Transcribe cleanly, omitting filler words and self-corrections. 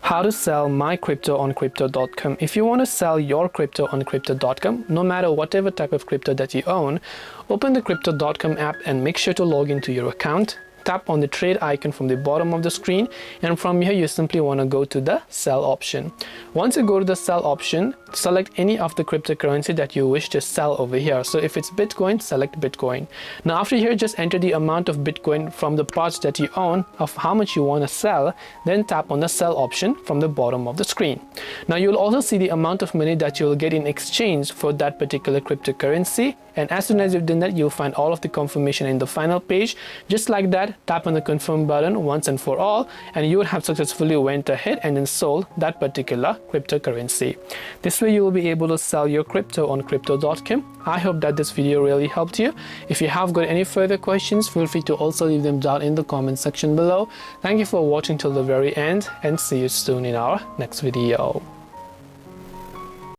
How to sell my crypto on crypto.com. If you want to sell your crypto on crypto.com, no matter whatever type of crypto that you own, open the crypto.com app and make sure to log into your account. Tap on the trade icon from the bottom of the screen, and from here you simply want to go to the sell option. Once you go to the sell option, select any of the cryptocurrency that you wish to sell over here. So if it's Bitcoin, select Bitcoin. Now after here, just enter the amount of Bitcoin from the parts that you own of how much you want to sell, then tap on the sell option from the bottom of the screen. Now you'll also see the amount of money that you'll get in exchange for that particular cryptocurrency, and as soon as you've done that, you'll find all of the confirmation in the final page. Just like that, tap on the confirm button once and for all, and you would have successfully went ahead and then sold that particular cryptocurrency. This way you will be able to sell your crypto on crypto.com. I hope that this video really helped you. If you have got any further questions, feel free to also leave them down in the comment section below. Thank you for watching till the very end, and see you soon in our next video.